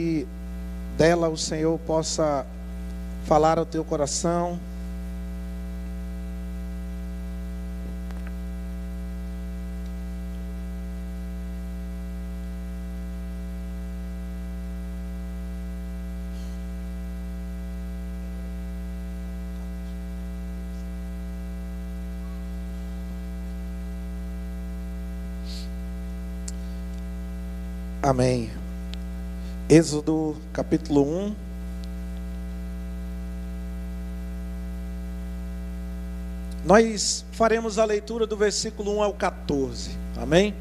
que dela o Senhor possa falar ao teu coração. Amém. Êxodo capítulo 1. Nós faremos a leitura do versículo 1 ao 14. Amém?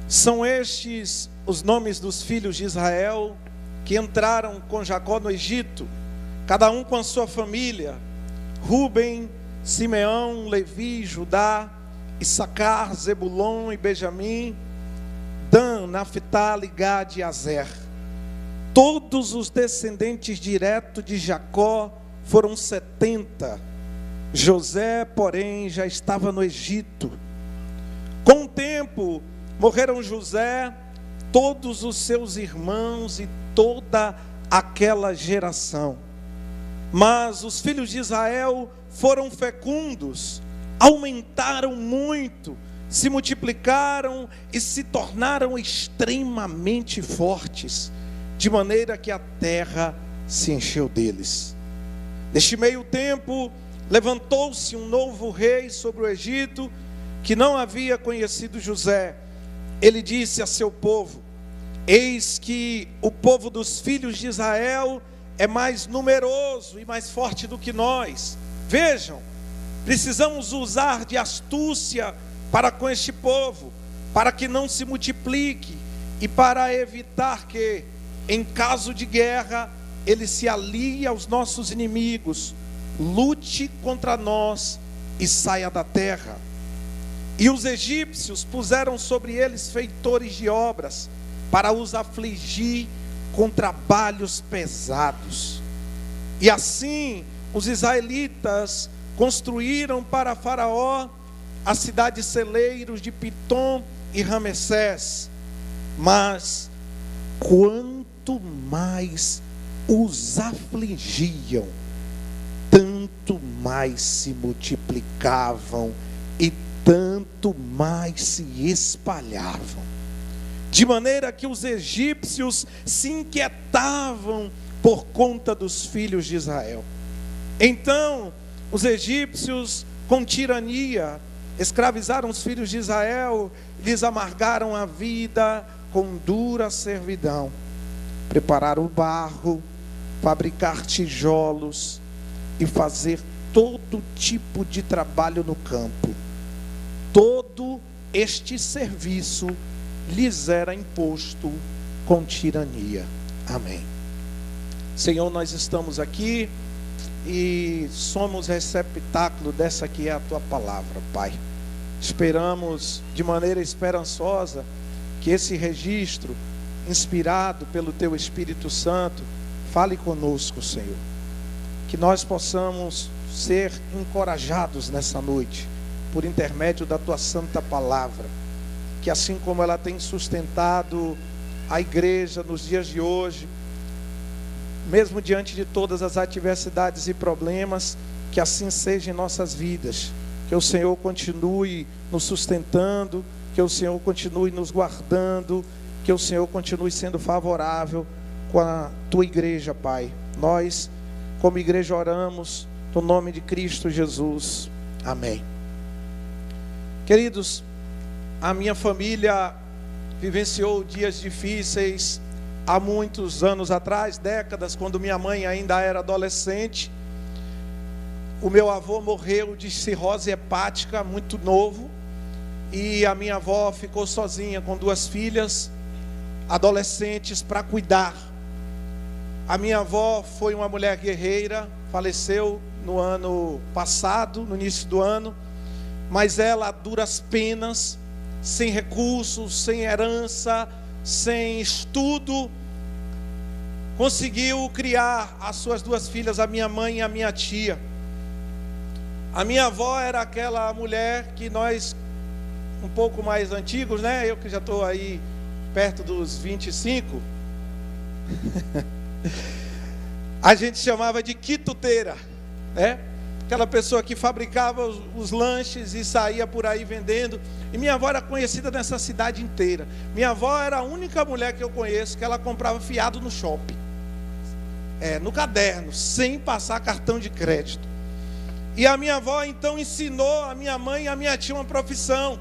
São estes os nomes dos filhos de Israel que entraram com Jacó no Egito, cada um com a sua família: Ruben, Simeão, Levi, Judá, Issacar, Zebulon e Benjamim, Dan, Naftali, Gade e Azer. Todos os descendentes diretos de Jacó foram 70. José, porém, já estava no Egito. Com o tempo, morreram José, todos os seus irmãos e toda aquela geração. Mas os filhos de Israel foram fecundos, aumentaram muito, se multiplicaram e se tornaram extremamente fortes, de maneira que a terra se encheu deles. Neste meio tempo, levantou-se um novo rei sobre o Egito, que não havia conhecido José. Ele disse a seu povo: eis que o povo dos filhos de Israel é mais numeroso e mais forte do que nós. Vejam, precisamos usar de astúcia para com este povo, para que não se multiplique e para evitar que, em caso de guerra, ele se alie aos nossos inimigos, lute contra nós e saia da terra. E os egípcios puseram sobre eles feitores de obras, para os afligir com trabalhos pesados. E assim os israelitas construíram para Faraó as cidades celeiros de Pitom e Ramessés. Mas quanto mais os afligiam, tanto mais se multiplicavam e tanto mais se espalhavam, de maneira que os egípcios se inquietavam por conta dos filhos de Israel. Então os egípcios, com tirania, escravizaram os filhos de Israel, lhes amargaram a vida com dura servidão. Prepararam o barro, fabricar tijolos e fazer todo tipo de trabalho no campo. Todo este serviço lhes era imposto com tirania. Amém. Senhor, nós estamos aqui e somos receptáculo dessa que é a Tua palavra, Pai. Esperamos de maneira esperançosa que esse registro, inspirado pelo Teu Espírito Santo, fale conosco, Senhor. Que nós possamos ser encorajados nessa noite, por intermédio da Tua santa palavra. Que assim como ela tem sustentado a igreja nos dias de hoje, mesmo diante de todas as adversidades e problemas, que assim seja em nossas vidas. Que o Senhor continue nos sustentando, que o Senhor continue nos guardando, que o Senhor continue sendo favorável com a Tua igreja, Pai. Nós, como igreja, oramos no nome de Cristo Jesus. Amém. Queridos, a minha família vivenciou dias difíceis há muitos anos atrás, décadas, quando minha mãe ainda era adolescente. O meu avô morreu de cirrose hepática muito novo, e a minha avó ficou sozinha com duas filhas adolescentes para cuidar. A minha avó foi uma mulher guerreira, faleceu no ano passado, no início do ano, mas ela, a duras penas, sem recursos, sem herança, sem estudo, conseguiu criar as suas duas filhas, a minha mãe e a minha tia. A minha avó era aquela mulher que nós, um pouco mais antigos, né? Eu que já estou aí perto dos 25, A gente chamava de quituteira, né? Aquela pessoa que fabricava os lanches e saía por aí vendendo. E minha avó era conhecida nessa cidade inteira. Minha avó era a única mulher que eu conheço que ela comprava fiado no shopping, no caderno, sem passar cartão de crédito. E a minha avó então ensinou a minha mãe e a minha tia uma profissão: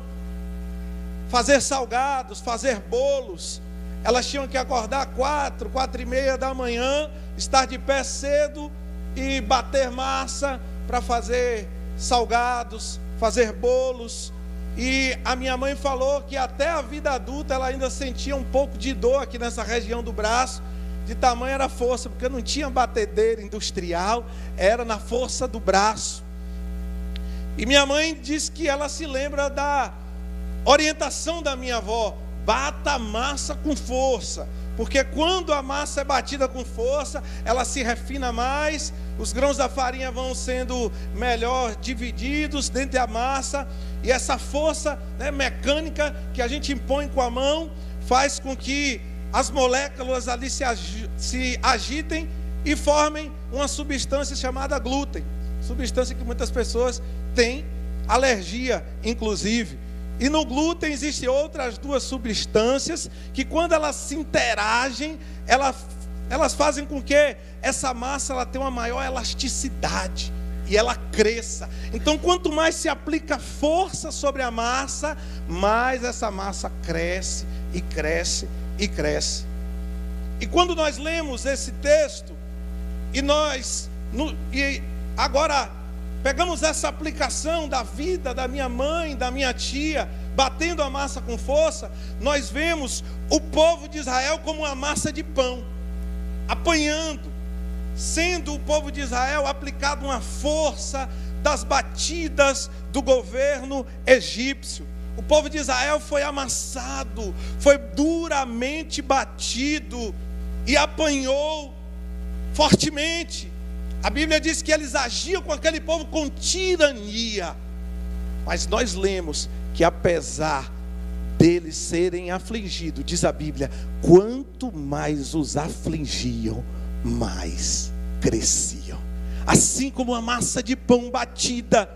fazer salgados, fazer bolos. Elas tinham que acordar 4h30 da manhã, estar de pé cedo e bater massa para fazer salgados, fazer bolos. E a minha mãe falou que até a vida adulta ela ainda sentia um pouco de dor aqui nessa região do braço, de tamanha era a força, porque não tinha batedeira industrial, era na força do braço. E minha mãe disse que ela se lembra da orientação da minha avó: bata a massa com força, porque quando a massa é batida com força, ela se refina mais, os grãos da farinha vão sendo melhor divididos dentro da massa, e essa força, mecânica que a gente impõe com a mão faz com que as moléculas ali se agitem e formem uma substância chamada glúten, substância que muitas pessoas têm alergia, inclusive. E no glúten existem outras duas substâncias que, quando elas se interagem, elas fazem com que essa massa ela tenha uma maior elasticidade e ela cresça. Então, quanto mais se aplica força sobre a massa, mais essa massa cresce e cresce e cresce. E quando nós lemos esse texto e agora pegamos essa aplicação da vida da minha mãe, da minha tia, batendo a massa com força, nós vemos o povo de Israel como uma massa de pão, apanhando, sendo o povo de Israel aplicado uma força das batidas do governo egípcio. O povo de Israel foi amassado, foi duramente batido e apanhou fortemente. A Bíblia diz que eles agiam com aquele povo com tirania. Mas nós lemos que apesar deles serem afligidos, diz a Bíblia, quanto mais os afligiam, mais cresciam. Assim como a massa de pão batida,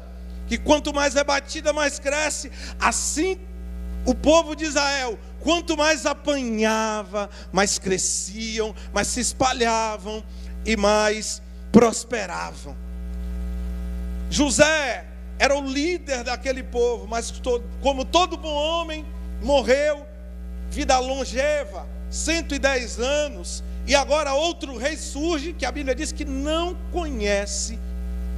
que quanto mais é batida, mais cresce, assim o povo de Israel, quanto mais apanhava, mais cresciam, mais se espalhavam e mais prosperavam. José era o líder daquele povo, mas como todo bom homem, morreu, vida longeva, 110 anos, e agora outro rei surge, que a Bíblia diz que não conhece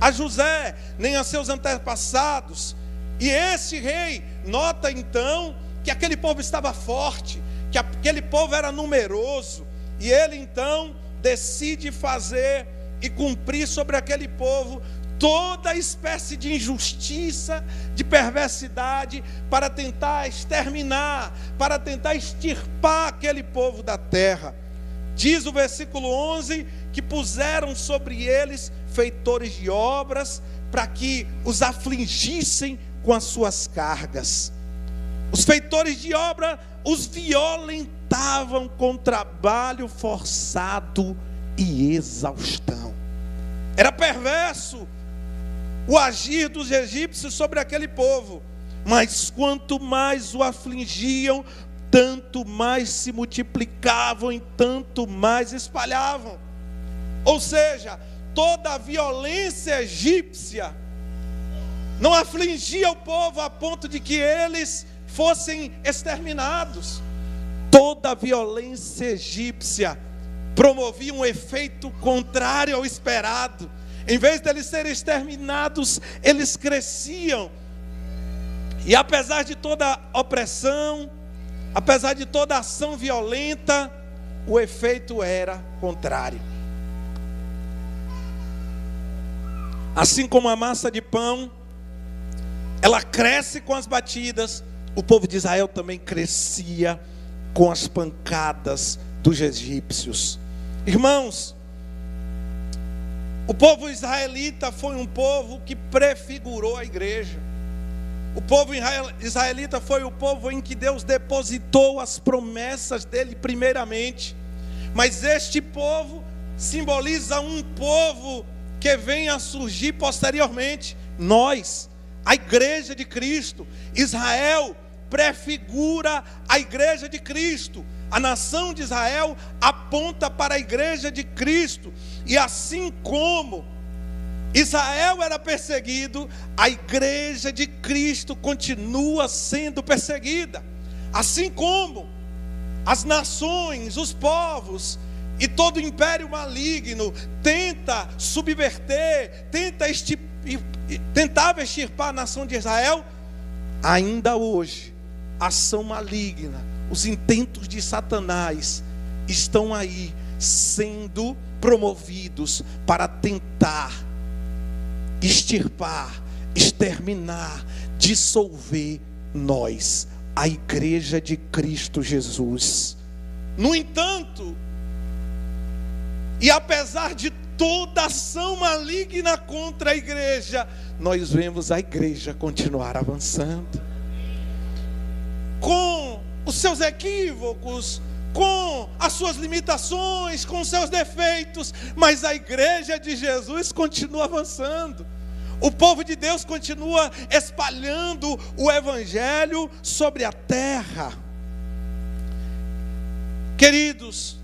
a José, nem a seus antepassados. E esse rei nota então que aquele povo estava forte, que aquele povo era numeroso, e ele então decide fazer e cumprir sobre aquele povo toda espécie de injustiça, de perversidade, para tentar exterminar, para tentar extirpar aquele povo da terra. Diz o versículo 11 que puseram sobre eles feitores de obras para que os afligissem com as suas cargas. Os feitores de obra os violentavam com trabalho forçado e exaustão. Era perverso o agir dos egípcios sobre aquele povo, mas quanto mais o afligiam, tanto mais se multiplicavam e tanto mais espalhavam. Ou seja, toda a violência egípcia não afligia o povo a ponto de que eles fossem exterminados. Toda a violência egípcia promovia um efeito contrário ao esperado. Em vez de eles serem exterminados, eles cresciam. E apesar de toda opressão, apesar de toda ação violenta, o efeito era contrário. Assim como a massa de pão, ela cresce com as batidas, o povo de Israel também crescia com as pancadas dos egípcios. Irmãos, o povo israelita foi um povo que prefigurou a igreja. O povo israelita foi o povo em que Deus depositou as promessas dele primeiramente. mas este povo simboliza um povo que vem a surgir posteriormente. Nós, a igreja de Cristo. Israel prefigura a igreja de Cristo. A nação de Israel aponta para a igreja de Cristo. E assim como Israel era perseguido, a igreja de Cristo continua sendo perseguida. Assim como as nações, os povos e todo o império maligno tenta subverter, tentava extirpar a nação de Israel, ainda hoje a ação maligna, os intentos de Satanás estão aí sendo promovidos para tentar extirpar, exterminar, dissolver nós, a igreja de Cristo Jesus. No entanto, e apesar de toda ação maligna contra a igreja, nós vemos a igreja continuar avançando, com os seus equívocos, com as suas limitações, com os seus defeitos, mas a igreja de Jesus continua avançando. O povo de Deus continua espalhando o evangelho sobre a terra. Queridos,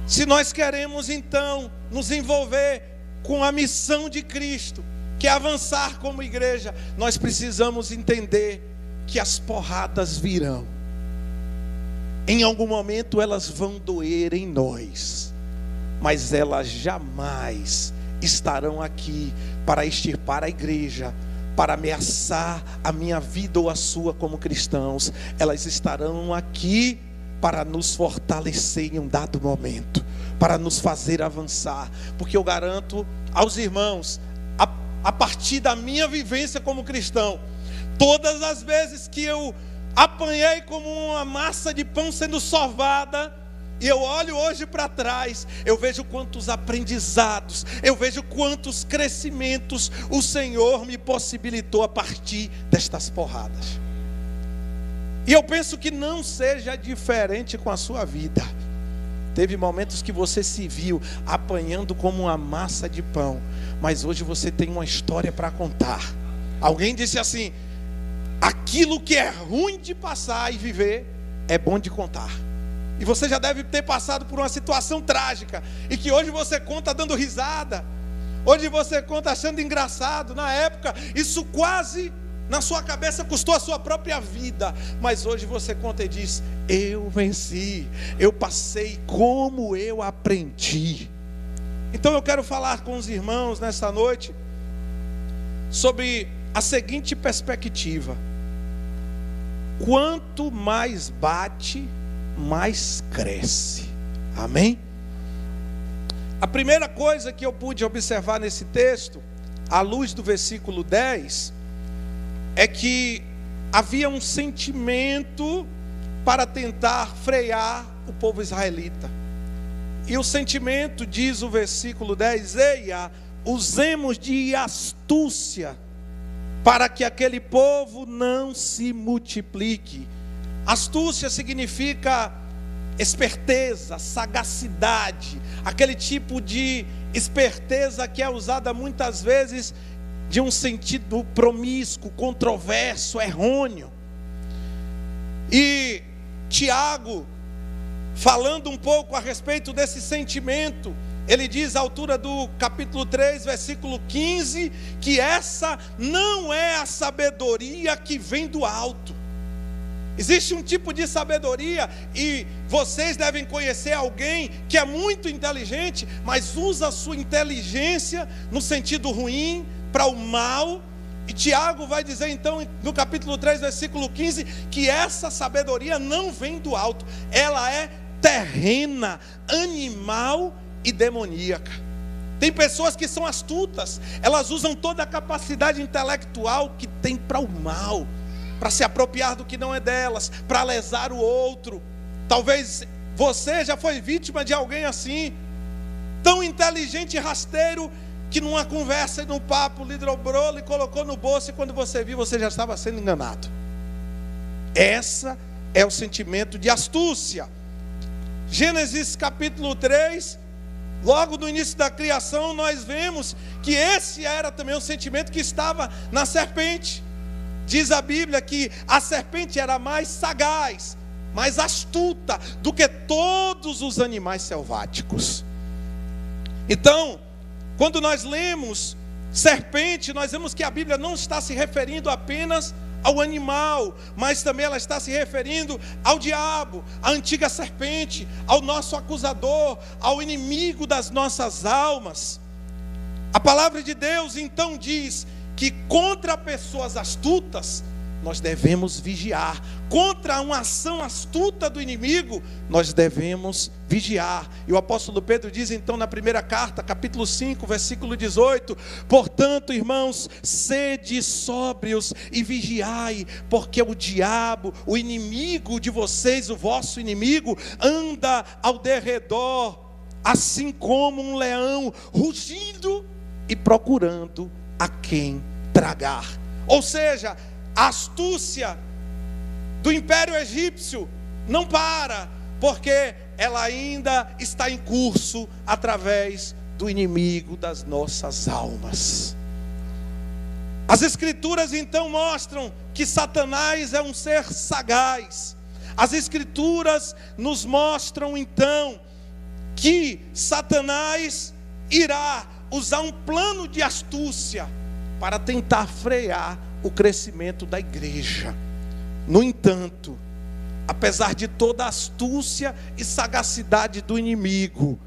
se nós queremos então nos envolver com a missão de Cristo, que é avançar como igreja, nós precisamos entender que as porradas virão. Em algum momento elas vão doer em nós, mas elas jamais estarão aqui para extirpar a igreja, para ameaçar a minha vida ou a sua como cristãos. Elas estarão aqui para nos fortalecer em um dado momento, para nos fazer avançar, porque eu garanto aos irmãos, a partir da minha vivência como cristão, todas as vezes que eu apanhei como uma massa de pão sendo sovada, e eu olho hoje para trás, eu vejo quantos aprendizados, eu vejo quantos crescimentos o Senhor me possibilitou a partir destas porradas. E eu penso que não seja diferente com a sua vida. Teve momentos que você se viu apanhando como uma massa de pão, mas hoje você tem uma história para contar. Alguém disse assim: aquilo que é ruim de passar e viver é bom de contar. E você já deve ter passado por uma situação trágica, e que hoje você conta dando risada, hoje você conta achando engraçado. Na época isso quase na sua cabeça custou a sua própria vida, mas hoje você conta e diz: eu venci, eu passei, como eu aprendi. Então eu quero falar com os irmãos nessa noite sobre a seguinte perspectiva: quanto mais bate, mais cresce. Amém? A primeira coisa que eu pude observar nesse texto, à luz do versículo 10, é que havia um sentimento para tentar frear o povo israelita. E o sentimento, diz o versículo 10: eia, usemos de astúcia para que aquele povo não se multiplique. Astúcia significa esperteza, sagacidade, aquele tipo de esperteza que é usada muitas vezes de um sentido promíscuo, controverso, errôneo. E Tiago, falando um pouco a respeito desse sentimento, ele diz à altura do capítulo 3, versículo 15, que essa não é a sabedoria que vem do alto. Existe um tipo de sabedoria, e vocês devem conhecer alguém que é muito inteligente, mas usa a sua inteligência no sentido ruim, para o mal. E Tiago vai dizer então no capítulo 3, versículo 15, que essa sabedoria não vem do alto, ela é terrena, animal e demoníaca. Tem pessoas que são astutas, elas usam toda a capacidade intelectual que tem para o mal, para se apropriar do que não é delas, para lesar o outro. Talvez você já foi vítima de alguém assim, tão inteligente e rasteiro, que numa conversa e num papo lhe dobrou, lhe colocou no bolso, e quando você viu, você já estava sendo enganado. Essa é o sentimento de astúcia. Gênesis capítulo 3, logo no início da criação, nós vemos que esse era também o sentimento que estava na serpente. Diz a Bíblia que a serpente era mais sagaz, mais astuta do que todos os animais selváticos. Então, quando nós lemos serpente, nós vemos que a Bíblia não está se referindo apenas ao animal, mas também ela está se referindo ao diabo, à antiga serpente, ao nosso acusador, ao inimigo das nossas almas. A palavra de Deus então diz que contra pessoas astutas nós devemos vigiar. Contra uma ação astuta do inimigo, nós devemos vigiar. E o apóstolo Pedro diz então na primeira carta, capítulo 5, versículo 18: portanto, irmãos, sede sóbrios e vigiai, porque o diabo, o inimigo de vocês, o vosso inimigo, anda ao derredor, assim como um leão, rugindo e procurando a quem tragar. Ou seja, a astúcia do Império Egípcio não para, porque ela ainda está em curso através do inimigo das nossas almas. As Escrituras então mostram que Satanás é um ser sagaz. As Escrituras nos mostram então que Satanás irá usar um plano de astúcia para tentar frear o crescimento da igreja. No entanto, apesar de toda a astúcia e sagacidade do inimigo,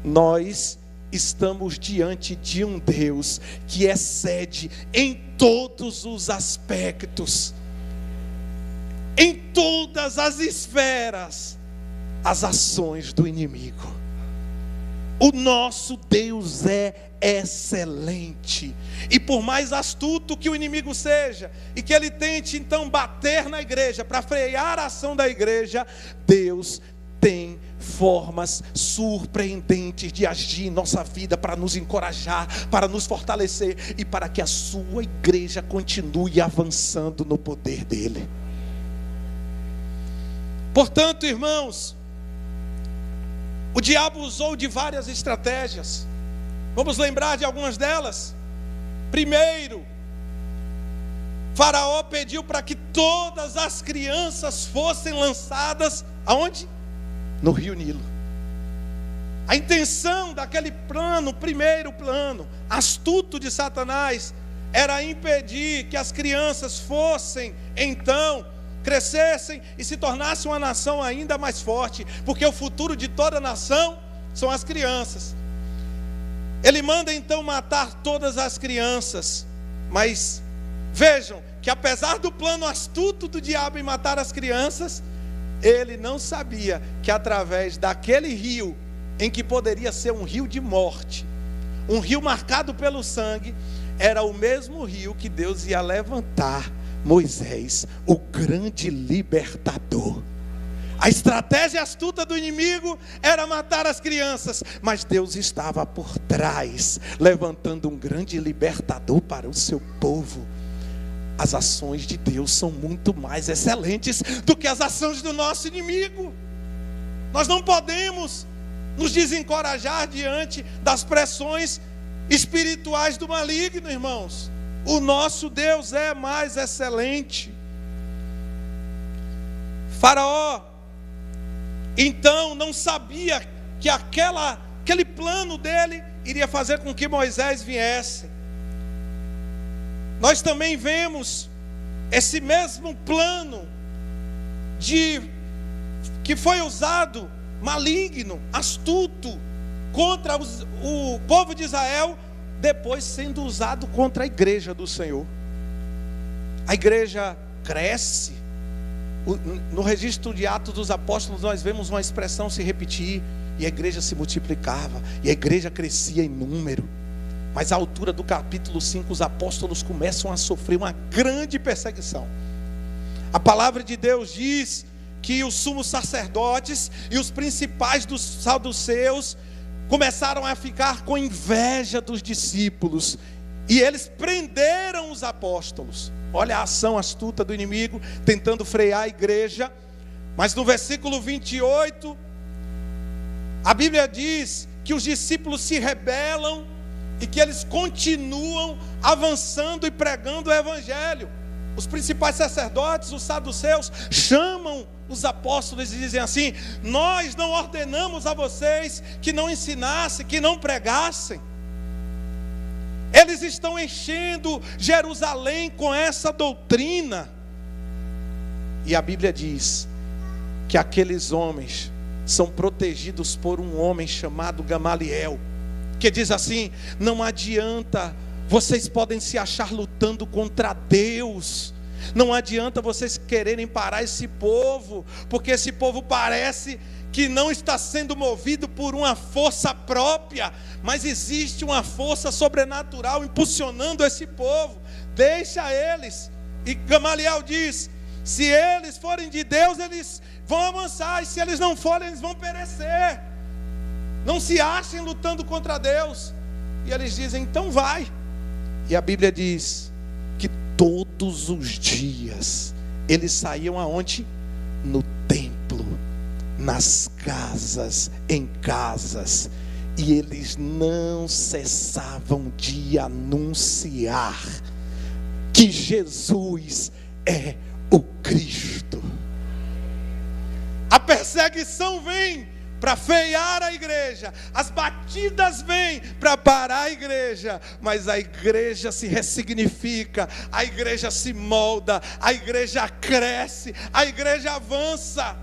nós estamos diante de um Deus que excede em todos os aspectos, em todas as esferas, as ações do inimigo. O nosso Deus é excelente, e por mais astuto que o inimigo seja, e que ele tente então bater na igreja, para frear a ação da igreja, Deus tem formas surpreendentes de agir em nossa vida, para nos encorajar, para nos fortalecer, e para que a sua igreja continue avançando no poder dele. Portanto, irmãos, o diabo usou de várias estratégias. Vamos lembrar de algumas delas. Primeiro, Faraó pediu para que todas as crianças fossem lançadas aonde? No rio Nilo. A intenção daquele plano, primeiro plano astuto de Satanás, era impedir que as crianças fossem então, crescessem e se tornassem uma nação ainda mais forte, porque o futuro de toda nação são as crianças. Ele manda então matar todas as crianças, mas vejam que apesar do plano astuto do diabo em matar as crianças, ele não sabia que através daquele rio, em que poderia ser um rio de morte, um rio marcado pelo sangue, era o mesmo rio que Deus ia levantar Moisés, o grande libertador. A estratégia astuta do inimigo era matar as crianças, mas Deus estava por trás, levantando um grande libertador para o seu povo. As ações de Deus são muito mais excelentes do que as ações do nosso inimigo. Nós não podemos nos desencorajar diante das pressões espirituais do maligno, irmãos. O nosso Deus é mais excelente. Faraó então não sabia que aquele plano dele iria fazer com que Moisés viesse. Nós também vemos esse mesmo plano que foi usado, maligno, astuto, contra o povo de Israel, depois sendo usado contra a igreja do Senhor. A igreja cresce. No registro de Atos dos Apóstolos nós vemos uma expressão se repetir, e a igreja se multiplicava, e a igreja crescia em número. Mas à altura do capítulo 5, os apóstolos começam a sofrer uma grande perseguição. A palavra de Deus diz que os sumos sacerdotes e os principais dos saduceus começaram a ficar com inveja dos discípulos, e eles prenderam os apóstolos. Olha a ação astuta do inimigo, tentando frear a igreja. Mas no versículo 28, A Bíblia diz que os discípulos se rebelam e que eles continuam avançando e pregando o evangelho. Os principais sacerdotes, os saduceus, chamam os apóstolos e dizem assim: nós não ordenamos a vocês que não ensinassem, que não pregassem. Eles estão enchendo Jerusalém com essa doutrina. E a Bíblia diz que aqueles homens são protegidos por um homem chamado Gamaliel, que diz assim: não adianta, vocês podem se achar lutando contra Deus, não adianta vocês quererem parar esse povo, porque esse povo parece que não está sendo movido por uma força própria, mas existe uma força sobrenatural impulsionando esse povo. Deixa eles. E Gamaliel diz: se eles forem de Deus, eles vão avançar, e se eles não forem, eles vão perecer. Não se achem lutando contra Deus. E eles dizem: então vai. E a Bíblia diz que todos os dias eles saíam aonde? No templo, nas casas, em casas, e eles não cessavam de anunciar que Jesus é o Cristo. A perseguição vem para feiar a igreja, as batidas vêm para parar a igreja, mas a igreja se ressignifica, a igreja se molda, a igreja cresce, a igreja avança.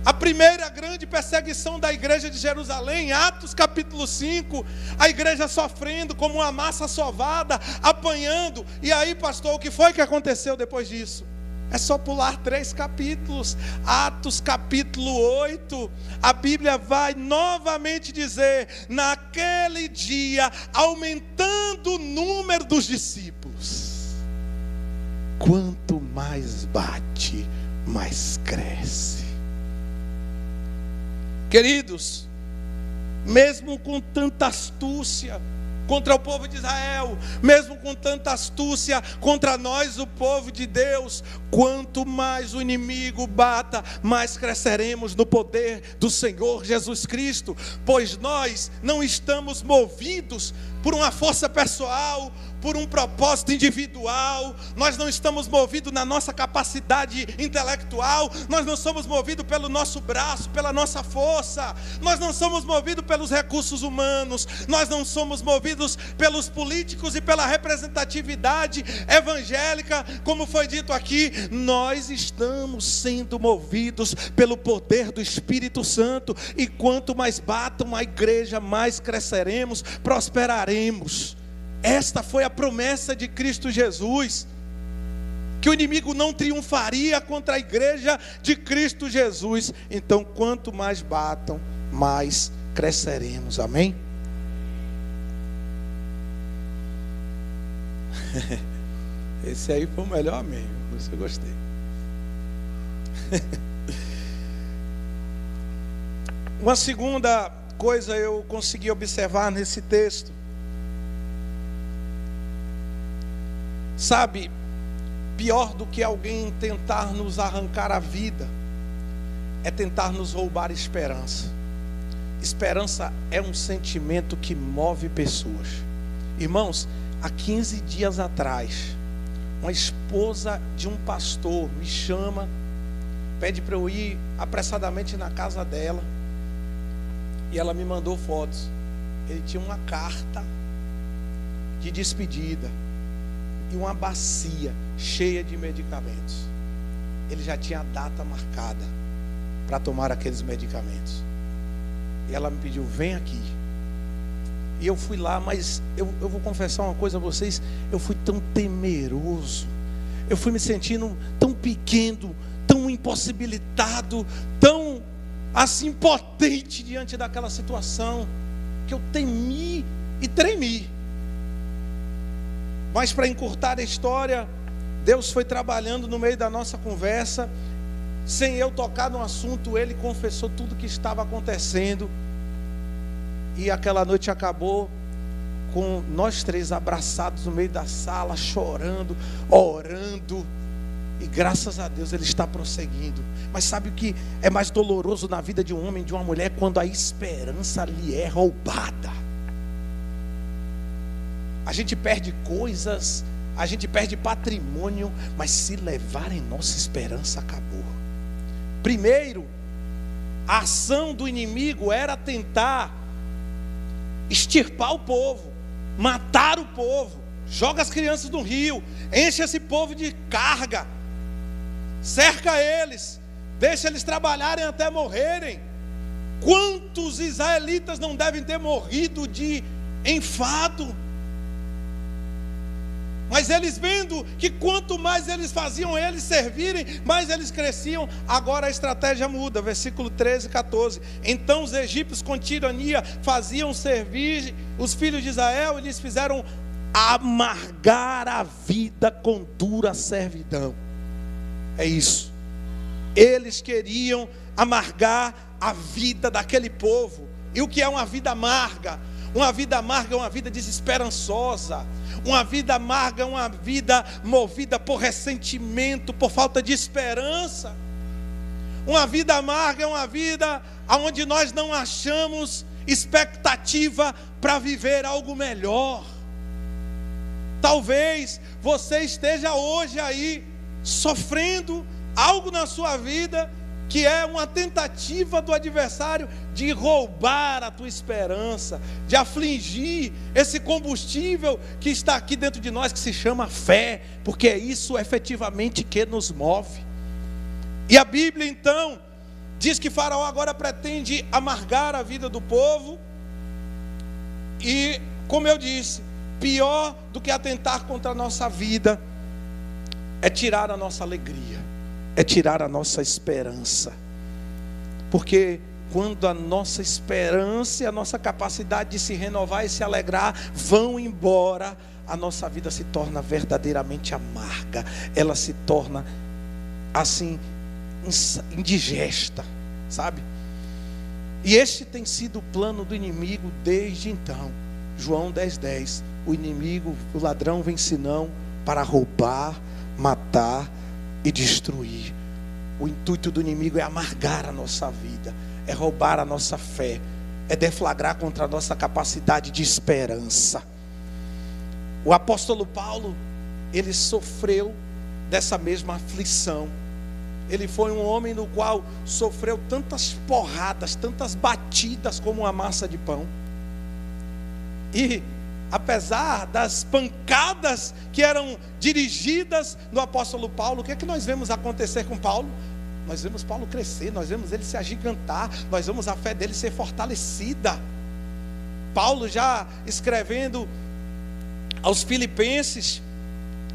A primeira grande perseguição da igreja de Jerusalém, Atos capítulo 5, a igreja sofrendo como uma massa sovada, apanhando. E aí, pastor, o que foi que aconteceu depois disso? É só pular 3 capítulos. Atos capítulo 8, a Bíblia vai novamente dizer: naquele dia, aumentando o número dos discípulos. Quanto mais bate, mais cresce. Queridos, mesmo com tanta astúcia contra o povo de Israel, mesmo com tanta astúcia contra nós, o povo de Deus, quanto mais o inimigo bata, mais cresceremos no poder do Senhor Jesus Cristo, pois nós não estamos movidos por uma força pessoal, por um propósito individual, nós não estamos movidos na nossa capacidade intelectual, nós não somos movidos pelo nosso braço, pela nossa força, nós não somos movidos pelos recursos humanos, nós não somos movidos pelos políticos e pela representatividade evangélica, como foi dito aqui, nós estamos sendo movidos pelo poder do Espírito Santo, e quanto mais batam a igreja, mais cresceremos, prosperaremos. Esta foi a promessa de Cristo Jesus, que o inimigo não triunfaria contra a igreja de Cristo Jesus. Então, quanto mais batam, mais cresceremos. Amém? Esse aí foi o melhor amém. Eu gostei. Uma segunda coisa eu consegui observar nesse texto. Sabe, pior do que alguém tentar nos arrancar a vida, é tentar nos roubar esperança. Esperança é um sentimento que move pessoas. Irmãos, há 15 dias atrás, uma esposa de um pastor me chama, pede para eu ir apressadamente na casa dela, e ela me mandou fotos. Ele tinha uma carta de despedida e uma bacia cheia de medicamentos. Ele já tinha a data marcada para tomar aqueles medicamentos. E ela me pediu: vem aqui. E eu fui lá, mas eu vou confessar uma coisa a vocês: eu fui tão temeroso, eu fui me sentindo tão pequeno, tão impossibilitado, tão assim impotente diante daquela situação, que eu temi e tremi. Mas para encurtar a história, Deus foi trabalhando no meio da nossa conversa. Sem eu tocar no assunto, Ele confessou tudo o que estava acontecendo. E aquela noite acabou com nós 3 abraçados no meio da sala, chorando, orando. E graças a Deus ele está prosseguindo. Mas sabe o que é mais doloroso na vida de um homem e de uma mulher? Quando a esperança lhe é roubada. A gente perde coisas, a gente perde patrimônio, mas se levarem nossa esperança, acabou. Primeiro, a ação do inimigo era tentar extirpar o povo, matar o povo. Joga as crianças no rio, enche esse povo de carga, cerca eles, deixa eles trabalharem até morrerem. Quantos israelitas não devem ter morrido de enfado? Mas eles vendo que quanto mais eles faziam eles servirem, mais eles cresciam. Agora a estratégia muda, versículo 13 e 14. Então os egípcios com tirania faziam servir os filhos de Israel e lhes fizeram amargar a vida com dura servidão. É isso. Eles queriam amargar a vida daquele povo. E o que é uma vida amarga? Uma vida amarga é uma vida desesperançosa. Uma vida amarga é uma vida movida por ressentimento, por falta de esperança. Uma vida amarga é uma vida onde nós não achamos expectativa para viver algo melhor. Talvez você esteja hoje aí sofrendo algo na sua vida que é uma tentativa do adversário de roubar a tua esperança, de afligir esse combustível que está aqui dentro de nós, que se chama fé, porque é isso efetivamente que nos move. E a Bíblia então diz que Faraó agora pretende amargar a vida do povo, e como eu disse, pior do que atentar contra a nossa vida é tirar a nossa alegria, é tirar a nossa esperança. Porque quando a nossa esperança e a nossa capacidade de se renovar e se alegrar vão embora, a nossa vida se torna verdadeiramente amarga. Ela se torna assim indigesta, sabe? E este tem sido o plano do inimigo desde então. João 10:10. O inimigo, o ladrão vem senão para roubar, matar e destruir. O intuito do inimigo é amargar a nossa vida, é roubar a nossa fé, é deflagrar contra a nossa capacidade de esperança. O apóstolo Paulo, ele sofreu dessa mesma aflição. Ele foi um homem no qual sofreu tantas porradas, tantas batidas como uma massa de pão. E apesar das pancadas que eram dirigidas no apóstolo Paulo, o que é que nós vemos acontecer com Paulo? Nós vemos Paulo crescer, nós vemos ele se agigantar, nós vemos a fé dele ser fortalecida. Paulo já escrevendo aos Filipenses,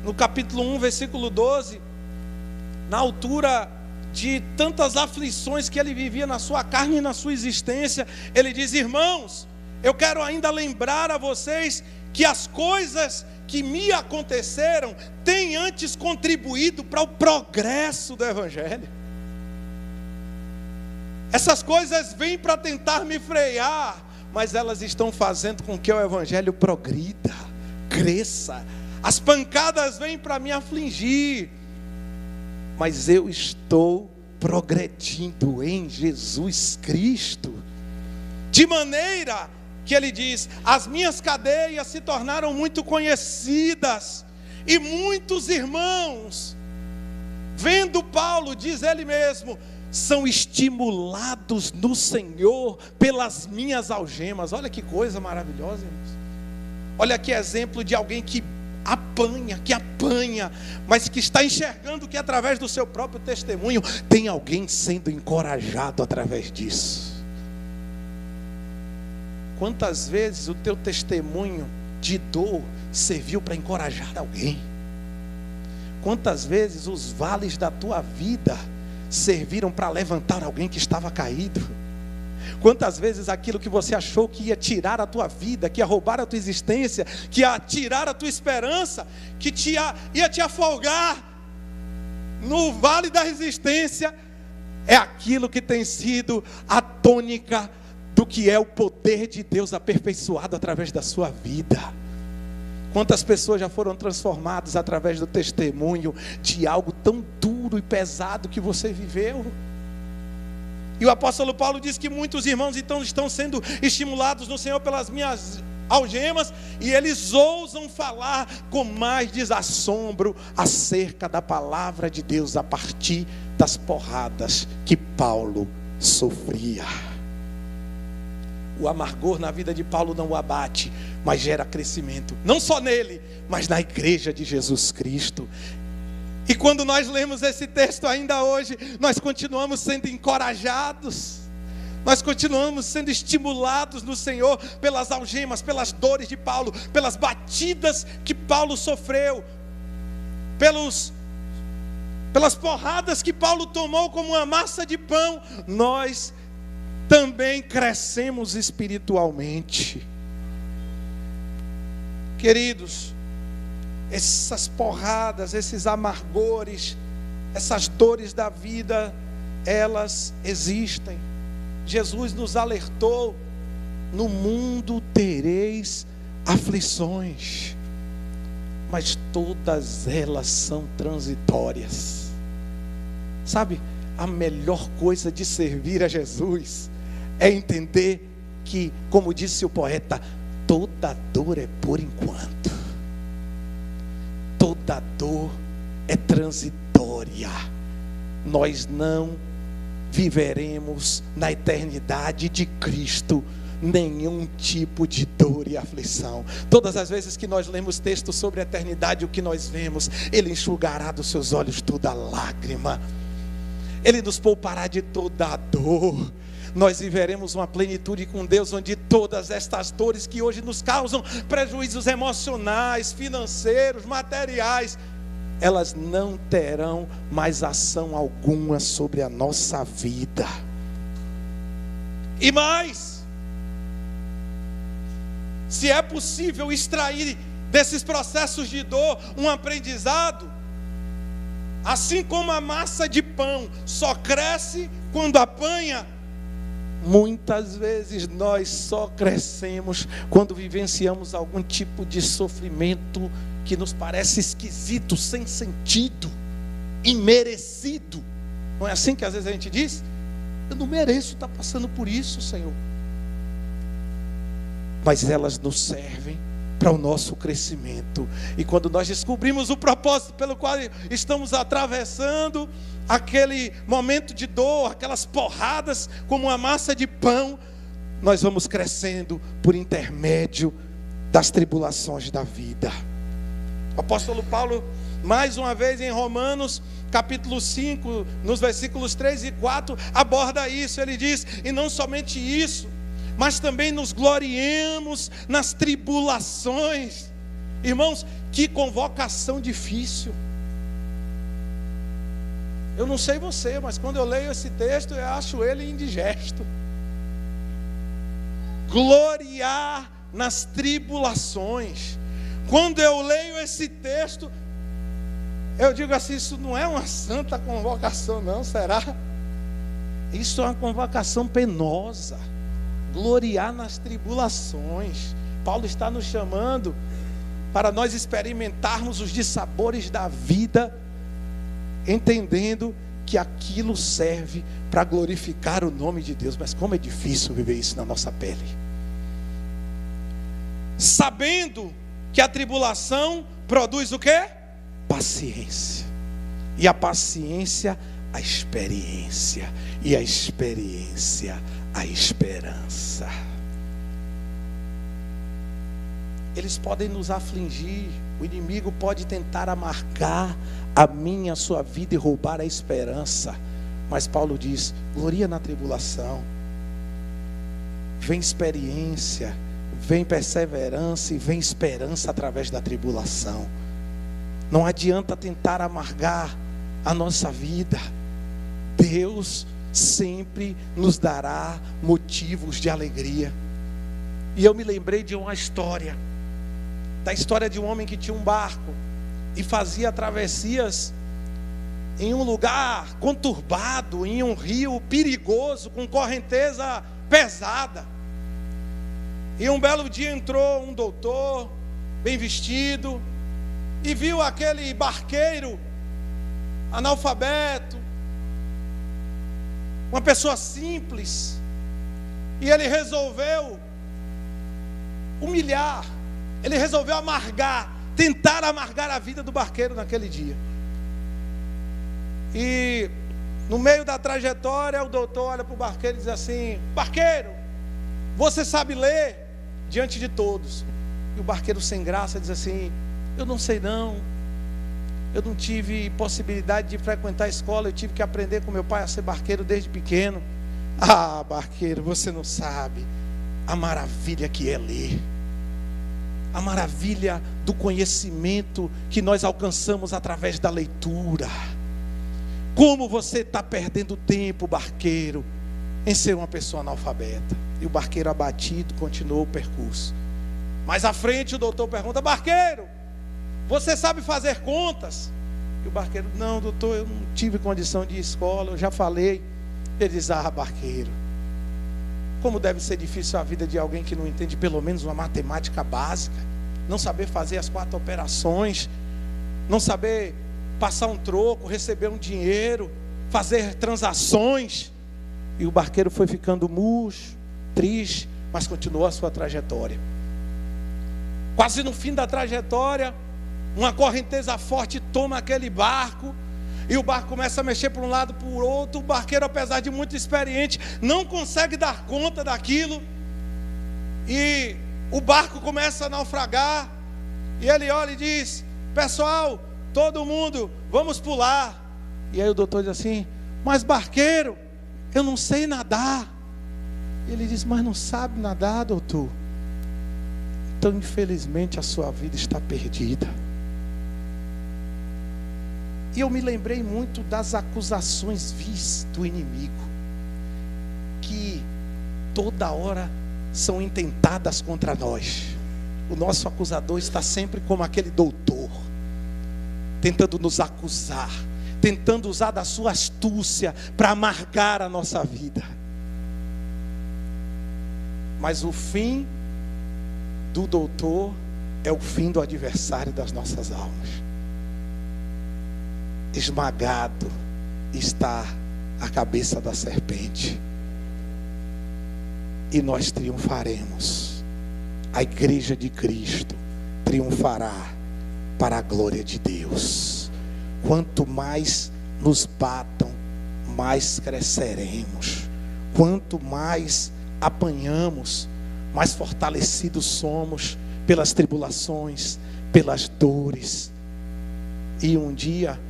no capítulo 1, versículo 12, na altura de tantas aflições que ele vivia na sua carne e na sua existência, ele diz: irmãos, eu quero ainda lembrar a vocês que as coisas que me aconteceram têm antes contribuído para o progresso do Evangelho. Essas coisas vêm para tentar me frear, mas elas estão fazendo com que o Evangelho progrida, cresça. As pancadas vêm para me afligir, mas eu estou progredindo em Jesus Cristo, de maneira que ele diz: as minhas cadeias se tornaram muito conhecidas, e muitos irmãos, vendo Paulo, diz ele mesmo, são estimulados no Senhor pelas minhas algemas. Olha que coisa maravilhosa, irmãos. Olha que exemplo de alguém que apanha, mas que está enxergando que através do seu próprio testemunho tem alguém sendo encorajado através disso. Quantas vezes o teu testemunho de dor serviu para encorajar alguém? Quantas vezes os vales da tua vida serviram para levantar alguém que estava caído? Quantas vezes aquilo que você achou que ia tirar a tua vida, que ia roubar a tua existência, que ia tirar a tua esperança, que ia te afogar no vale da resistência, é aquilo que tem sido a tônica do que é o poder de Deus aperfeiçoado através da sua vida. Quantas pessoas já foram transformadas através do testemunho de algo tão duro e pesado que você viveu? E o apóstolo Paulo diz que muitos irmãos então estão sendo estimulados no Senhor pelas minhas algemas, e eles ousam falar com mais desassombro acerca da palavra de Deus a partir das porradas que Paulo sofria. O amargor na vida de Paulo não o abate, mas gera crescimento, não só nele, mas na igreja de Jesus Cristo. E quando nós lemos esse texto ainda hoje, nós continuamos sendo encorajados, nós continuamos sendo estimulados no Senhor pelas algemas, pelas dores de Paulo, pelas batidas que Paulo sofreu, pelas porradas que Paulo tomou como uma massa de pão. Nós também crescemos espiritualmente. Queridos, essas porradas, esses amargores, essas dores da vida, elas existem. Jesus nos alertou: no mundo tereis aflições, mas todas elas são transitórias. Sabe, a melhor coisa de servir a Jesus é entender que, como disse o poeta, toda dor é por enquanto, toda dor é transitória. Nós não viveremos na eternidade de Cristo nenhum tipo de dor e aflição. Todas as vezes que nós lemos textos sobre a eternidade, o que nós vemos? Ele enxugará dos seus olhos toda lágrima, Ele nos poupará de toda a dor. Nós viveremos uma plenitude com Deus, onde todas estas dores que hoje nos causam prejuízos emocionais, financeiros, materiais, elas não terão mais ação alguma sobre a nossa vida. E mais, se é possível extrair desses processos de dor um aprendizado, assim como a massa de pão só cresce quando apanha, muitas vezes nós só crescemos quando vivenciamos algum tipo de sofrimento que nos parece esquisito, sem sentido, imerecido. Não é assim que às vezes a gente diz? Eu não mereço estar passando por isso, Senhor. Mas elas nos servem para o nosso crescimento. E quando nós descobrimos o propósito pelo qual estamos atravessando aquele momento de dor, aquelas porradas como uma massa de pão, nós vamos crescendo por intermédio das tribulações da vida. O apóstolo Paulo, mais uma vez em Romanos capítulo 5, nos versículos 3 e 4, aborda isso. Ele diz: e não somente isso, mas também nos gloriemos nas tribulações. Irmãos, que convocação difícil. Eu não sei você, mas quando eu leio esse texto, eu acho ele indigesto. Gloriar nas tribulações. Quando eu leio esse texto, eu digo assim: isso não é uma santa convocação, não, será? Isso é uma convocação penosa. Gloriar nas tribulações. Paulo está nos chamando para nós experimentarmos os dissabores da vida, entendendo que aquilo serve para glorificar o nome de Deus. Mas como é difícil viver isso na nossa pele. Sabendo que a tribulação produz o quê? Paciência. E a paciência, a experiência. E a experiência, a esperança. Eles podem nos afligir, o inimigo pode tentar amargar a minha, a sua vida e roubar a esperança. Mas Paulo diz: gloria na tribulação. Vem experiência, vem perseverança e vem esperança através da tribulação. Não adianta tentar amargar a nossa vida. Deus sempre nos dará motivos de alegria. E eu me lembrei de uma história, da história de um homem que tinha um barco e fazia travessias em um lugar conturbado, em um rio perigoso, com correnteza pesada. E um belo dia entrou um doutor bem vestido, e viu aquele barqueiro analfabeto, uma pessoa simples, e ele resolveu humilhar, ele resolveu tentar amargar a vida do barqueiro naquele dia. E no meio da trajetória, o doutor olha para o barqueiro e diz assim: barqueiro, você sabe ler? Diante de todos. E o barqueiro sem graça diz assim: eu não sei não, eu não tive possibilidade de frequentar a escola, eu tive que aprender com meu pai a ser barqueiro desde pequeno. Ah, barqueiro, você não sabe a maravilha que é ler, a maravilha do conhecimento que nós alcançamos através da leitura. Como você está perdendo tempo, barqueiro, em ser uma pessoa analfabeta. E o barqueiro abatido continuou o percurso. Mais à frente o doutor pergunta: barqueiro, você sabe fazer contas? E o barqueiro: não, doutor, eu não tive condição de ir à escola, eu já falei. Ele diz: ah, barqueiro, como deve ser difícil a vida de alguém que não entende pelo menos uma matemática básica, não saber fazer as 4 operações, não saber passar um troco, receber um dinheiro, fazer transações. E o barqueiro foi ficando murcho, triste, mas continuou a sua trajetória. Quase no fim da trajetória, uma correnteza forte toma aquele barco, e o barco começa a mexer para um lado, para o outro. O barqueiro, apesar de muito experiente, não consegue dar conta daquilo, e o barco começa a naufragar. E ele olha e diz: pessoal, todo mundo, vamos pular. E aí o doutor diz assim: mas barqueiro, eu não sei nadar. E ele diz: mas não sabe nadar, doutor? Então infelizmente a sua vida está perdida. E eu me lembrei muito das acusações vis do inimigo, que toda hora são intentadas contra nós. O nosso acusador está sempre como aquele doutor, tentando nos acusar, tentando usar da sua astúcia para amargar a nossa vida. Mas o fim do doutor é o fim do adversário das nossas almas. Esmagado está a cabeça da serpente, e nós triunfaremos. A igreja de Cristo triunfará para a glória de Deus. Quanto mais nos batam, mais cresceremos. Quanto mais apanhamos, mais fortalecidos somos pelas tribulações, pelas dores. E um dia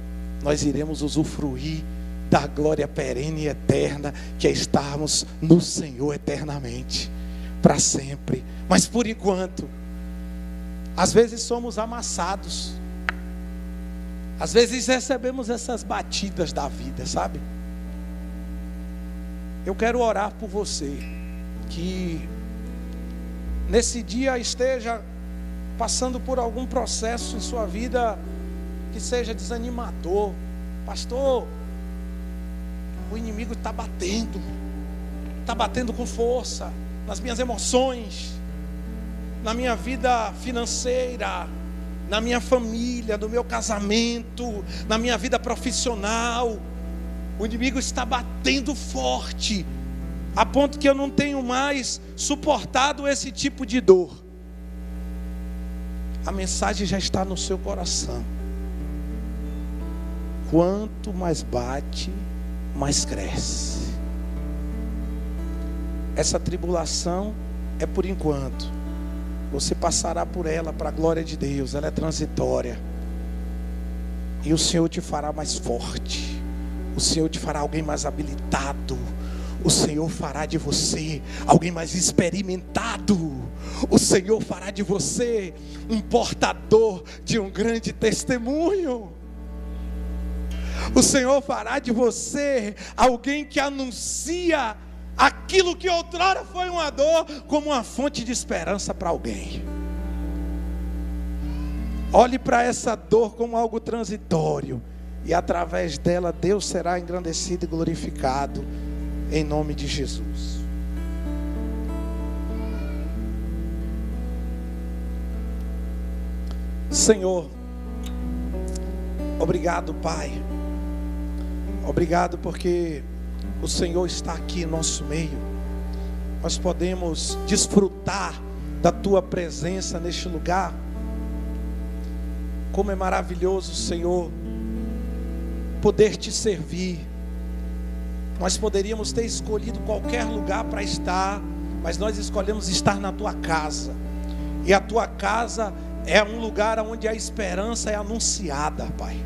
nós iremos usufruir da glória perene e eterna, que é estarmos no Senhor eternamente, para sempre. Mas por enquanto, às vezes somos amassados, às vezes recebemos essas batidas da vida, sabe? Eu quero orar por você, que nesse dia esteja passando por algum processo em sua vida que seja desanimador. Pastor, o inimigo está batendo com força nas minhas emoções, na minha vida financeira, na minha família, no meu casamento, na minha vida profissional. O inimigo está batendo forte, a ponto que eu não tenho mais suportado esse tipo de dor. A mensagem já está no seu coração. Quanto mais bate, mais cresce. Essa tribulação é por enquanto. Você passará por ela para a glória de Deus. Ela é transitória. E o Senhor te fará mais forte. O Senhor te fará alguém mais habilitado. O Senhor fará de você alguém mais experimentado. O Senhor fará de você um portador de um grande testemunho. O Senhor fará de você alguém que anuncia aquilo que outrora foi uma dor como uma fonte de esperança para alguém. Olhe para essa dor como algo transitório, e através dela Deus será engrandecido e glorificado, em nome de Jesus. Senhor, obrigado, Pai. Obrigado porque o Senhor está aqui em nosso meio. Nós podemos desfrutar da Tua presença neste lugar. Como é maravilhoso, Senhor, poder Te servir. Nós poderíamos ter escolhido qualquer lugar para estar, mas nós escolhemos estar na Tua casa. E a Tua casa é um lugar onde a esperança é anunciada, Pai.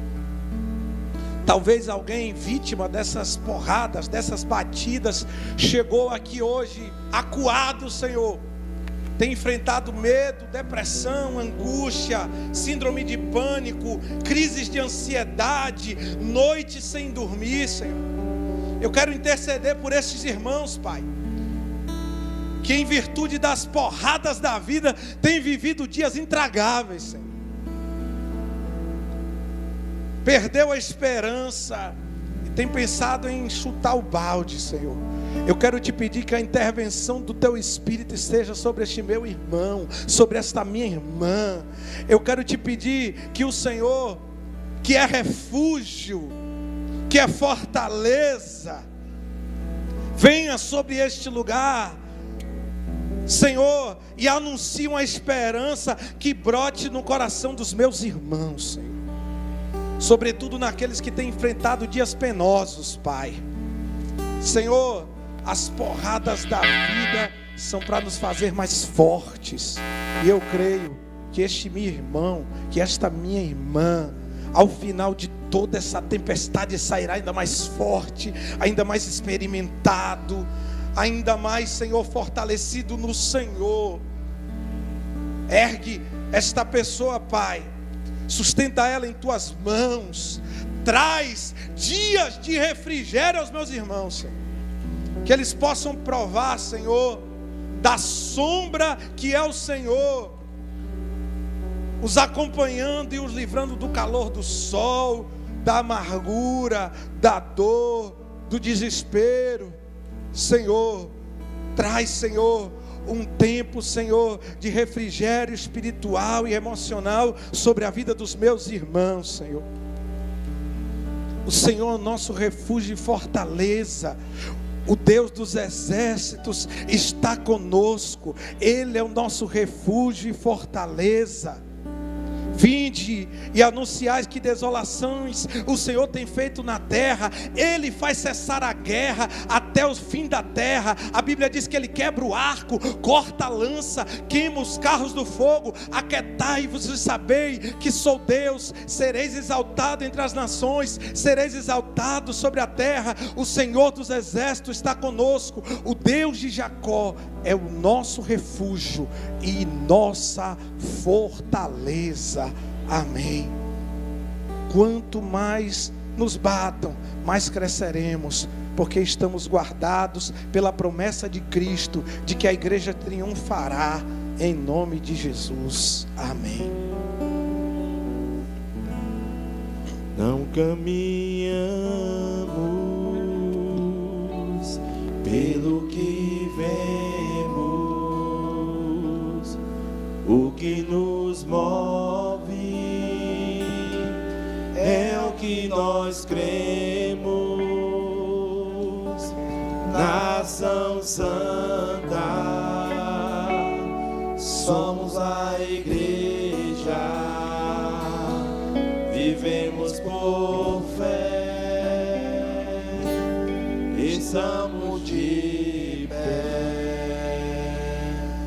Talvez alguém vítima dessas porradas, dessas batidas, chegou aqui hoje acuado, Senhor. Tem enfrentado medo, depressão, angústia, síndrome de pânico, crises de ansiedade, noites sem dormir, Senhor. Eu quero interceder por esses irmãos, Pai, que em virtude das porradas da vida têm vivido dias intragáveis, Senhor. Perdeu a esperança e tem pensado em chutar o balde, Senhor. Eu quero te pedir que a intervenção do Teu Espírito esteja sobre este meu irmão, sobre esta minha irmã. Eu quero te pedir que o Senhor, que é refúgio, que é fortaleza, venha sobre este lugar, Senhor, e anuncie uma esperança que brote no coração dos meus irmãos, Senhor. Sobretudo naqueles que têm enfrentado dias penosos, Pai. Senhor, as porradas da vida são para nos fazer mais fortes. E eu creio que este meu irmão, que esta minha irmã, ao final de toda essa tempestade sairá ainda mais forte, ainda mais experimentado, ainda mais, Senhor, fortalecido no Senhor. Ergue esta pessoa, Pai, sustenta ela em Tuas mãos, traz dias de refrigério aos meus irmãos, Senhor. Que eles possam provar, Senhor, da sombra que é o Senhor, os acompanhando e os livrando do calor do sol, da amargura, da dor, do desespero. Senhor, traz, Senhor, um tempo, Senhor, de refrigério espiritual e emocional sobre a vida dos meus irmãos, Senhor. O Senhor é o nosso refúgio e fortaleza. O Deus dos exércitos está conosco. Ele é o nosso refúgio e fortaleza. Vinde e anunciais que desolações o Senhor tem feito na terra. Ele faz cessar a guerra até o fim da terra. A Bíblia diz que Ele quebra o arco, corta a lança, queima os carros do fogo. Aquietai-vos e sabei que sou Deus. Sereis exaltado entre as nações, sereis exaltado sobre a terra. O Senhor dos exércitos está conosco. O Deus de Jacó é o nosso refúgio e nossa fortaleza. Amém. Quanto mais nos batam, mais cresceremos, porque estamos guardados pela promessa de Cristo, de que a igreja triunfará, em nome de Jesus. Amém. Não caminhamos pelo que vemos, o que nos move é o que nós cremos. Nação santa, somos a igreja, vivemos por fé, estamos de pé.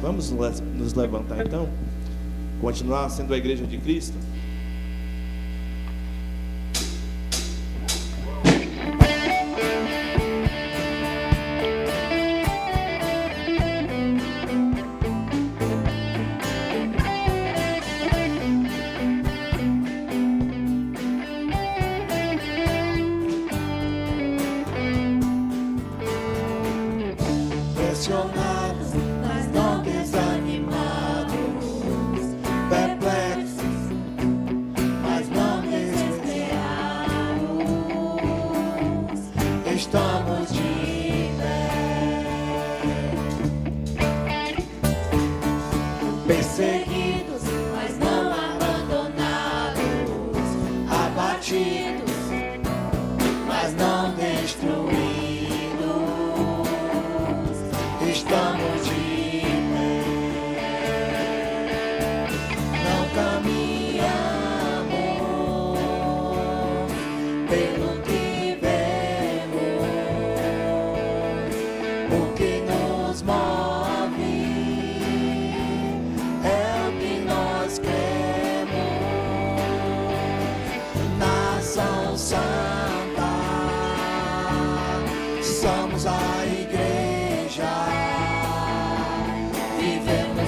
Vamos nos levantar então? Continuar sendo a igreja de Cristo? Pressionados, mas não desanimados, perplexos,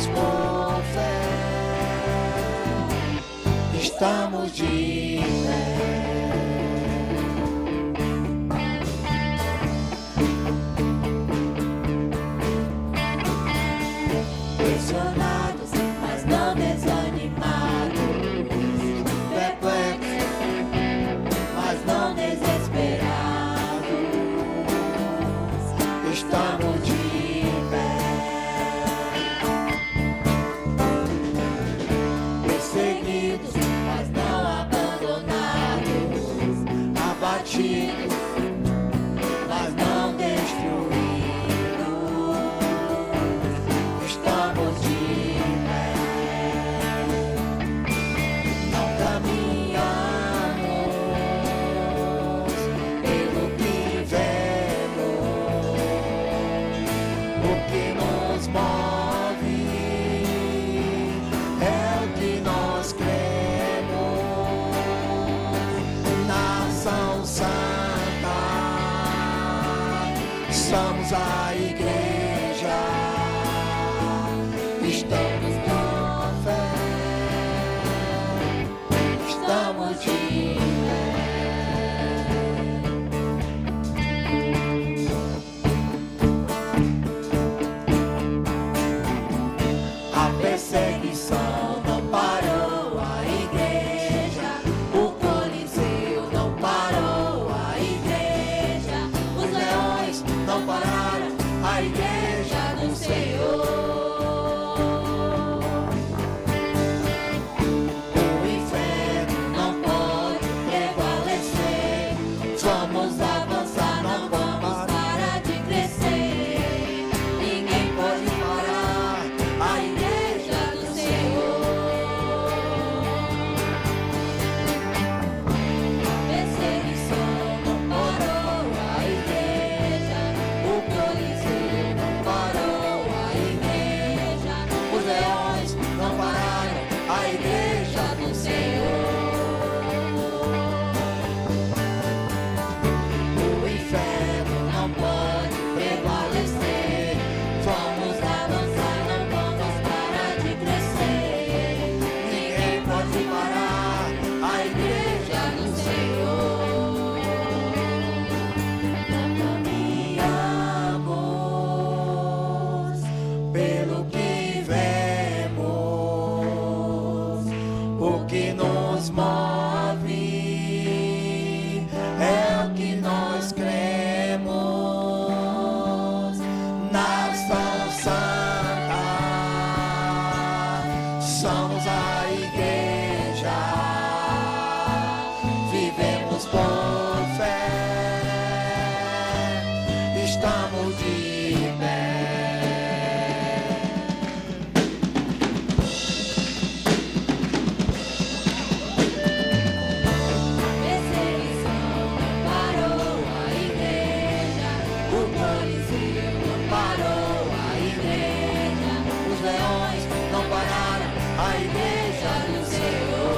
vivemos por fé, estamos de pé. Pressionados, mas não desanimados, perplexos, mas não desesperados, estamos de pé. Perseguidos, mas não abandonados, abatidos, mas não destruídos, estamos de pé. Não caminhamos pelo que vemos, o que nos move é o que nós cremos. Nação Santa, somos a igreja, estamos com fé, estamos de pé. A perseguição não parou a igreja, o Coliseu não parou a igreja, os leões não pararam a igreja do Senhor. O inferno não pode prevalecer, vamos avançar, não vamos parar de crescer. Ninguém pode parar a igreja do Senhor. Perseguição não parou a igreja, o Coliseu não parou a igreja, os leões não pararam a igreja do Senhor. O inferno não pode prevalecer, vamos avançar, não vamos parar de crescer. Ninguém pode parar a igreja do Senhor. Não caminhamos pelo que vemos, o que nos move é o que nós cremos. Nação Santa, somos a igreja, vivemos por fé, estamos de pé. Perseguição não parou a igreja, o Coliseu não parou a igreja, os leões não pararam a igreja do Senhor.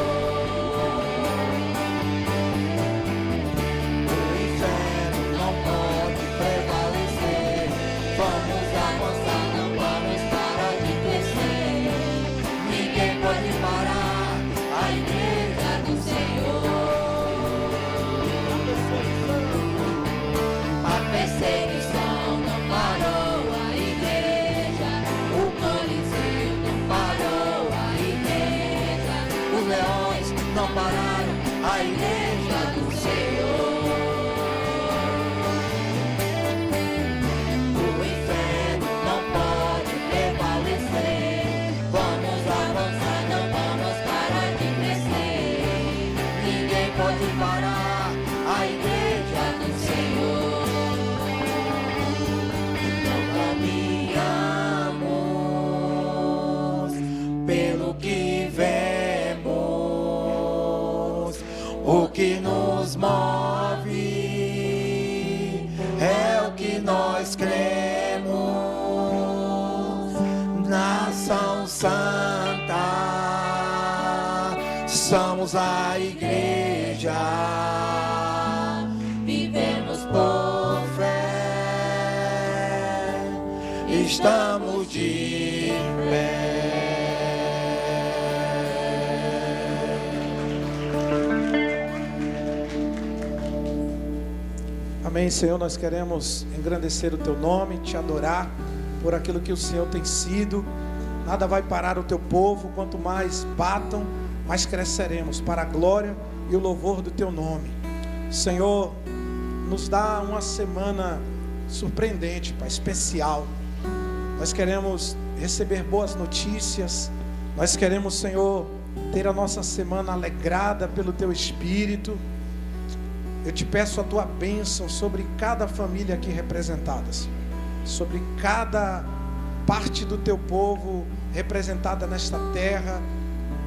O inferno não pode prevalecer, vamos avançar, não vamos parar de crescer. Ninguém pode parar a igreja do Senhor. A perseguição não parou a igreja, o Coliseu não parou a igreja, os leões não pararam a igreja do Senhor. O inferno não pode prevalecer, vamos avançar, não vamos parar de crescer. Ninguém pode parar a igreja do Senhor. Não caminhamos pelo que vemos, o que nos move é o que nós cremos. Nação Santa, somos a igreja, vivemos por fé, estamos de pé. Amém, Senhor. Nós queremos engrandecer o Teu nome, Te adorar por aquilo que o Senhor tem sido. Nada vai parar o Teu povo. Quanto mais batam, mais cresceremos para a glória e o louvor do Teu nome. Senhor, nos dá uma semana surpreendente, Pai, especial. Nós queremos receber boas notícias. Nós queremos, Senhor, ter a nossa semana alegrada pelo Teu Espírito. Eu te peço a Tua bênção sobre cada família aqui representada, Senhor. Sobre cada parte do Teu povo representada nesta terra.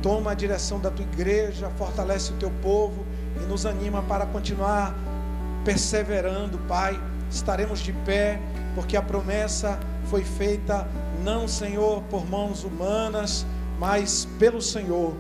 Toma a direção da Tua igreja, fortalece o Teu povo e nos anima para continuar perseverando, Pai. Estaremos de pé, porque a promessa foi feita não, Senhor, por mãos humanas, mas pelo Senhor.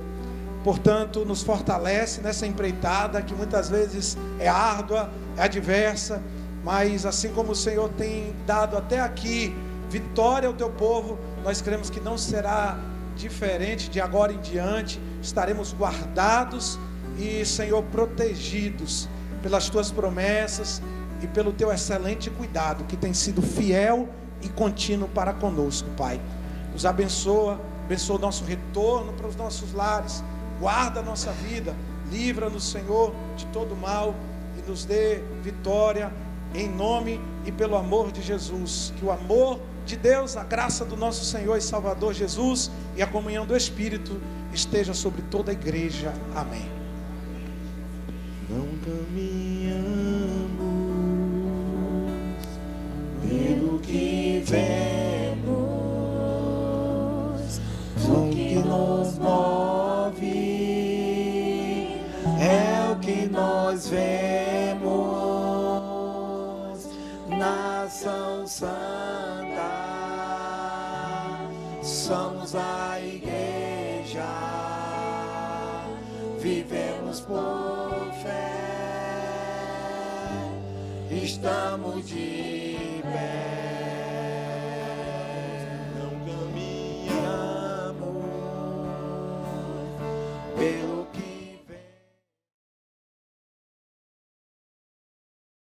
Portanto, nos fortalece nessa empreitada que muitas vezes é árdua, é adversa, mas assim como o Senhor tem dado até aqui vitória ao Teu povo, nós cremos que não será diferente de agora em diante. Estaremos guardados e, Senhor, protegidos pelas Tuas promessas e pelo Teu excelente cuidado, que tem sido fiel e contínuo para conosco, Pai. Nos abençoa o nosso retorno para os nossos lares. Guarda a nossa vida, livra-nos, Senhor, de todo mal e nos dê vitória em nome e pelo amor de Jesus. Que o amor de Deus, a graça do nosso Senhor e Salvador Jesus e a comunhão do Espírito esteja sobre toda a igreja. Amém. Não caminhamos pelo que vemos, o que nos move é o que nós vemos. Nação Santa, somos a igreja, vivemos por fé, estamos de pé.